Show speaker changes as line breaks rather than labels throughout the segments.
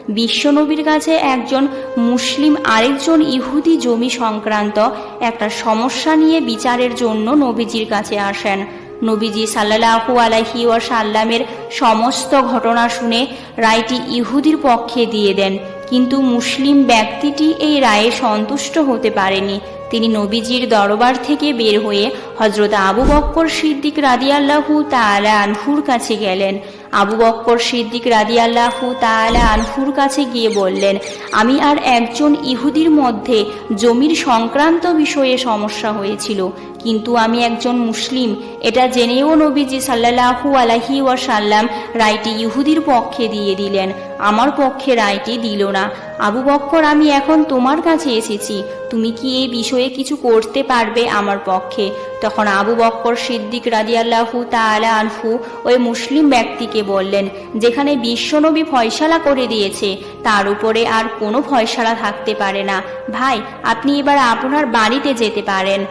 বিশ্বনবীর কাছে একজন মুসলিম আরেকজন ইহুদি জমি সংক্রান্ত একটা সমস্যা নিয়ে বিচারের জন্য নবীজির কাছে আসেন। নবীজি সাল্লাল্লাহু আলাইহি ওয়াসাল্লামের সমস্ত ঘটনা শুনে রায়টি ইহুদির পক্ষে দিয়ে দেন, কিন্তু মুসলিম ব্যক্তিটি এই রায়ে সন্তুষ্ট হতে পারেনি। তিনি নবীজির দরবার থেকে বের হয়ে হযরত আবু বকর সিদ্দিক রাদিয়াল্লাহু তাআলা আনহুর কাছে গেলেন। আবু বকর সিদ্দিক রাদিয়াল্লাহু তাআলা আনহুর কাছে গিয়ে বললেন, আমি আর একজন ইহুদির মধ্যে জমির সংক্রান্ত বিষয়ে সমস্যা হয়েছিল, কিন্তু আমি একজন মুসলিম এটা জেনেও নবীজি সাল্লাল্লাহু আলাইহি ওয়াসাল্লাম রায়টি ইহুদির পক্ষে দিয়ে দিলেন, আমার পক্ষে রায়টি দিল না। আবু বকর, আমি এখন তোমার কাছে এসেছি, তুমি কি এই বিষয়ে কিছু করতে পারবে আমার পক্ষে? তখন আবু বকর সিদ্দিক রাদিয়াল্লাহু তাআলা আনহু ওই মুসলিম ব্যক্তিকে বললেন, যেখানে বিশ্বনবী ফয়সালা করে দিয়েছে তার উপরে আর কোনো ফয়সালা থাকতে পারে না। ভাই, আপনি এবার আপনার বাড়িতে যেতে পারেন।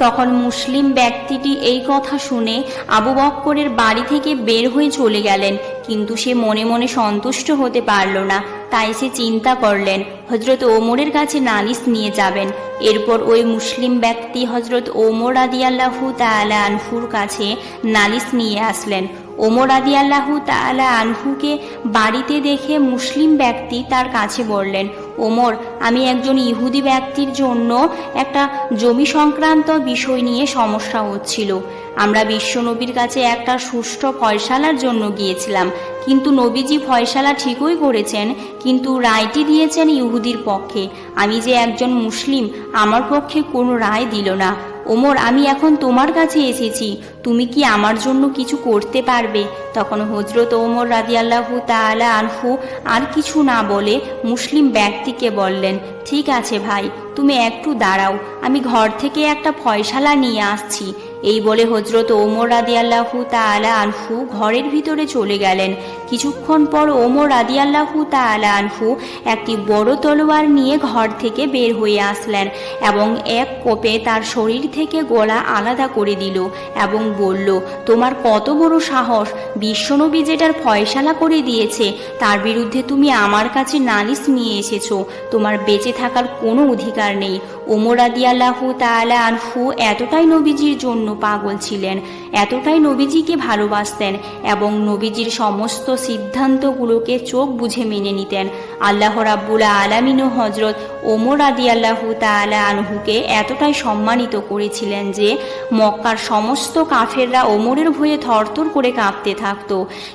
তখন মুসলিম ব্যক্তিটি এই কথা শুনে আবু বকরের বাড়ি থেকে বের হয়ে চলে গেলেন, কিন্তু সে মনে মনে সন্তুষ্ট হতে পারল না। তাই সে চিন্তা করলেন হযরত ওমরের কাছে নালিশ নিয়ে যাবেন। এরপর ওই মুসলিম ব্যক্তি হযরত ওমর রাদিয়াল্লাহু তাআলা আনহুর কাছে নালিশ নিয়ে আসলেন। ওমর রাদিয়াল্লাহু তাআলা আনহুকে বাড়িতে দেখে মুসলিম ব্যক্তি তার কাছে বললেন, ওমর, আমি একজন ইহুদি ব্যক্তির জন্য একটা জমি সংক্রান্ত বিষয় নিয়ে সমস্যা হচ্ছিল। আমরা বিশ্বনবীর কাছে একটা সুষ্ঠু ফয়সালার জন্য গিয়েছিলাম, কিন্তু নবীজি ফয়সালা ঠিকই করেছেন, কিন্তু রায়টি দিয়েছেন ইহুদির পক্ষে। আমি যে একজন মুসলিম, আমার পক্ষে কোনো রায় দিল না। ওমর, আমি এখন তোমার কাছে এসেছি, তুমি কি আমার জন্য কিছু করতে পারবে? তখন হযরত ওমর রাদিয়াল্লাহু তাআলা আনহু আর কিছু না বলে মুসলিম ব্যক্তিকে বললেন, ঠিক আছে ভাই, তুমি একটু দাঁড়াও, আমি ঘর থেকে একটা ফয়সালা নিয়ে আসছি। এই বলে হযরত ওমর রাদিয়াল্লাহু তাআলা আনহু ঘরের ভিতরে চলে গেলেন। কিছুক্ষণ পর ওমর রাদিয়াল্লাহু তাআলা আনহু একটি বড় তলোয়ার নিয়ে ঘর থেকে বের হয়ে আসলেন এবং এক কোপে তার শরীর থেকে গলা আলাদা করে দিল এবং বলল, তোমার কত বড় সাহস! বিশ্বনবী যেটার ফয়সালা করে দিয়েছে তার বিরুদ্ধে তুমি আমার কাছে নালিশ নিয়ে এসেছো, তোমার বেঁচে থাকার কোনো অধিকার নেই। ওমর রাদিয়াল্লাহু তাআলা আনহু এতটাই নবীজির জন্য পাগল ছিলেন, এতটাই নবীজিকে ভালোবাসতেন এবং নবীজির সমস্ত সিদ্ধান্তগুলোকে চোখ বুঝে মেনে নিতেন। আল্লাহ রাব্বুল আলামিনও হযরত ওমর রাদিয়াল্লাহু তাআলা আনহুকে এতটাই সম্মানিত করেছিলেন যে মক্কার সমস্ত কাফেররা ওমরের ভয়ে থরথর করে কাঁপতে থাকত।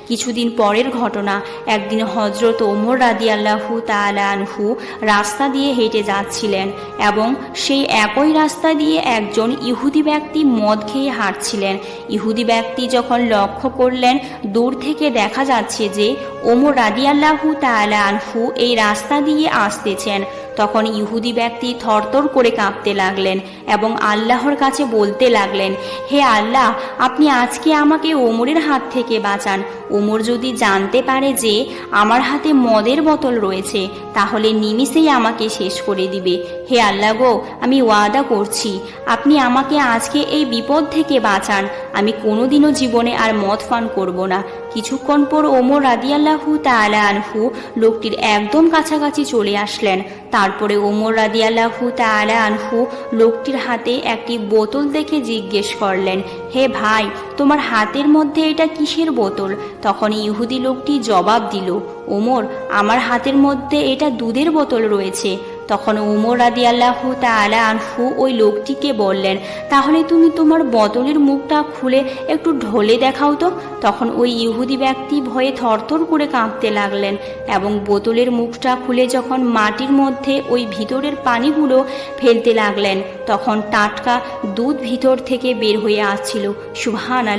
কিছুদিন পরের ঘটনা, একদিন হযরত ওমর রাদিয়াল্লাহু তাআলা আনহু রাস্তা দিয়ে হেঁটে যাচ্ছিলেন এবং সেই একই রাস্তা দিয়ে একজন ইহুদি ব্যক্তি মদ খেয়ে হাঁটছিলেন। ইহুদি ব্যক্তি যখন লক্ষ্য করলেন দূর থেকে দেখা যাচ্ছে যে ওমর রাদিয়াল্লাহু তাআলা আনহু এই রাস্তা দিয়ে আসতেছেন, তখন ইহুদি ব্যক্তি থরথর করে কাঁপতে লাগলেন এবং আল্লাহর কাছে বলতে লাগলেন, হে আল্লাহ, আপনি আজকে আমাকে ওমরের হাত থেকে বাঁচান। ওমর যদি জানতে পারে যে আমার হাতে মদের বোতল রয়েছে তাহলে নিমিষেই আমাকে শেষ করে দিবে। হে আল্লাহ গো, আমি ওয়াদা করছি আপনি আমাকে আজকে এই বিপদ থেকে বাঁচান, আমি কোনোদিনও জীবনে আর মদ পান করব না। কিছুক্ষণ পর ওমর রাদিয়াল্লাহু তাআলা আনহু লোকটির একদম কাছাকাছি চলে আসলেন। তারপরে ওমর রাদিয়াল্লাহু তাআলা আনহু লোকটির হাতে একটি বোতল দেখে জিজ্ঞেস করলেন, হে ভাই, তোমার হাতের মধ্যে এটা কিসের বোতল? তখন ইহুদি লোকটি জবাব দিল, ওমর, আমার হাতের মধ্যে এটা দুধের বোতল রয়েছে। তখন ওমর রাদিয়াল্লাহু তাআলা আনহু ওই লোকটিকে বললেন, তাহলে তুমি তোমার বোতলের মুখটা খুলে একটু ঢোলে দেখাও তো। তখন ওই ইহুদি ব্যক্তি ভয়ে থরথর করে কাঁপতে লাগলেন এবং বোতলের মুখটা খুলে যখন মাটির মধ্যে ওই ভিতরের পানিগুলো ফেলতে লাগলেন তখন টাটকা দুধ ভিতর থেকে বের হয়ে আসছিল। সুবহানাল্লাহ।